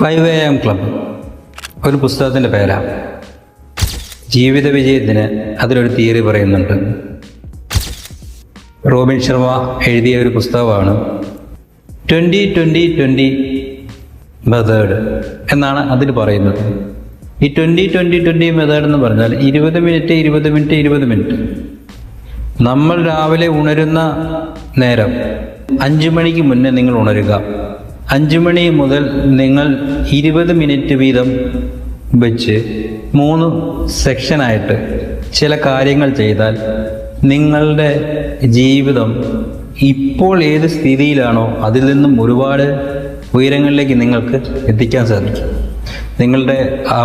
5 AM club ഒരു പുസ്തകത്തിൻ്റെ പേരാണ്. ജീവിത വിജയത്തിന് അതിലൊരു തിയറി പറയുന്നുണ്ട്. റോബിൻ ശർമ്മ എഴുതിയ ഒരു പുസ്തകമാണ് 20-20-20 മെത്തേഡ് എന്നാണ് അതിൽ പറയുന്നത്. ഈ 20-20-20 മെത്തേഡ് എന്ന് പറഞ്ഞാൽ 20 മിനിറ്റ് 20 മിനിറ്റ് 20 മിനിറ്റ്. നമ്മൾ രാവിലെ ഉണരുന്ന നേരം 5 മണിക്ക് മുന്നേ നിങ്ങൾ ഉണരുക. 5 മണി മുതൽ നിങ്ങൾ 20 മിനിറ്റ് വീതം വെച്ച് 3 സെക്ഷനായിട്ട് ചില കാര്യങ്ങൾ ചെയ്താൽ നിങ്ങളുടെ ജീവിതം ഇപ്പോൾ ഏത് സ്ഥിതിയിലാണോ അതിൽ നിന്നും ഒരുപാട് ഉയരങ്ങളിലേക്ക് നിങ്ങൾക്ക് എത്തിക്കാൻ സാധിക്കും. നിങ്ങളുടെ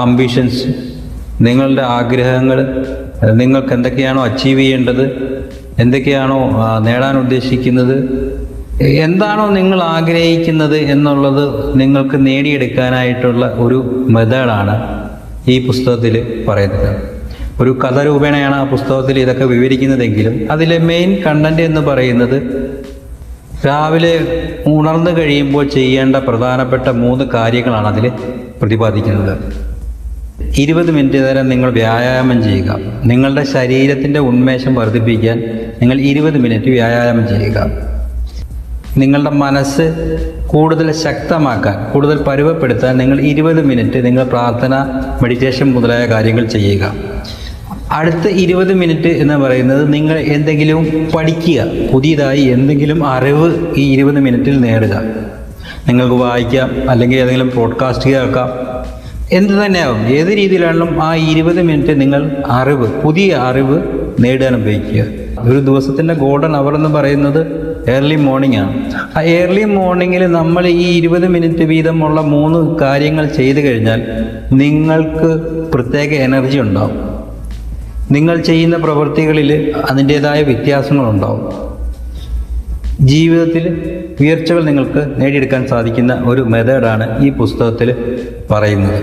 ആംബിഷൻസ്, നിങ്ങളുടെ ആഗ്രഹങ്ങൾ, നിങ്ങൾക്ക് എന്തൊക്കെയാണോ അച്ചീവ് ചെയ്യേണ്ടത്, എന്തൊക്കെയാണോ നേടാൻ ഉദ്ദേശിക്കുന്നത്, എന്താണോ നിങ്ങൾ ആഗ്രഹിക്കുന്നത് എന്നുള്ളത് നിങ്ങൾക്ക് നേടിയെടുക്കാനായിട്ടുള്ള ഒരു മെത്തേഡാണ് ഈ പുസ്തകത്തിൽ പറയുന്നത്. ഒരു കഥ രൂപേണയാണ് ആ പുസ്തകത്തിൽ ഇതൊക്കെ വിവരിക്കുന്നതെങ്കിലും അതിലെ മെയിൻ കണ്ടന്റ് എന്ന് പറയുന്നത് രാവിലെ ഉണർന്നു കഴിയുമ്പോൾ ചെയ്യേണ്ട പ്രധാനപ്പെട്ട 3 കാര്യങ്ങളാണ് അതിൽ പ്രതിപാദിക്കുന്നത്. 20 മിനിറ്റ് നേരം നിങ്ങൾ വ്യായാമം ചെയ്യുക. നിങ്ങളുടെ ശരീരത്തിൻ്റെ ഉന്മേഷം വർദ്ധിപ്പിക്കാൻ നിങ്ങൾ 20 മിനിറ്റ് വ്യായാമം ചെയ്യുക. നിങ്ങളുടെ മനസ്സ് കൂടുതൽ ശക്തമാക്കാൻ, കൂടുതൽ പരുവപ്പെടുത്താൻ നിങ്ങൾ 20 മിനിറ്റ് നിങ്ങൾ പ്രാർത്ഥന, മെഡിറ്റേഷൻ മുതലായ കാര്യങ്ങൾ ചെയ്യുക. അടുത്ത 20 മിനിറ്റ് എന്ന് പറയുന്നത് നിങ്ങൾ എന്തെങ്കിലും പഠിക്കുക, പുതിയതായി എന്തെങ്കിലും അറിവ് ഈ 20 മിനിറ്റിൽ നേടുക. നിങ്ങൾക്ക് വായിക്കാം, അല്ലെങ്കിൽ ഏതെങ്കിലും പോഡ്കാസ്റ്റ് കേൾക്കാം, എന്ത് തന്നെയാവും, ഏത് രീതിയിലാണെങ്കിലും ആ 20 മിനിറ്റ് നിങ്ങൾ പുതിയ അറിവ് നേടാൻ ഉപയോഗിക്കുക. ഒരു ദിവസത്തിൻ്റെ ഗോൾഡൻ അവർ എന്ന് പറയുന്നത് ഏർലി മോർണിംഗ് ആണ്. ആ ഏർലി മോർണിംഗിൽ നമ്മൾ ഈ 20 മിനിറ്റ് വീതമുള്ള 3 കാര്യങ്ങൾ ചെയ്തു കഴിഞ്ഞാൽ നിങ്ങൾക്ക് പ്രത്യേക എനർജി ഉണ്ടാവും. നിങ്ങൾ ചെയ്യുന്ന പ്രവൃത്തികളിൽ അതിൻ്റേതായ വ്യത്യാസങ്ങളുണ്ടാവും. ജീവിതത്തിൽ ഉയർച്ചകൾ നിങ്ങൾക്ക് നേടിയെടുക്കാൻ സാധിക്കുന്ന ഒരു മെത്തേഡാണ് ഈ പുസ്തകത്തിൽ പറയുന്നത്.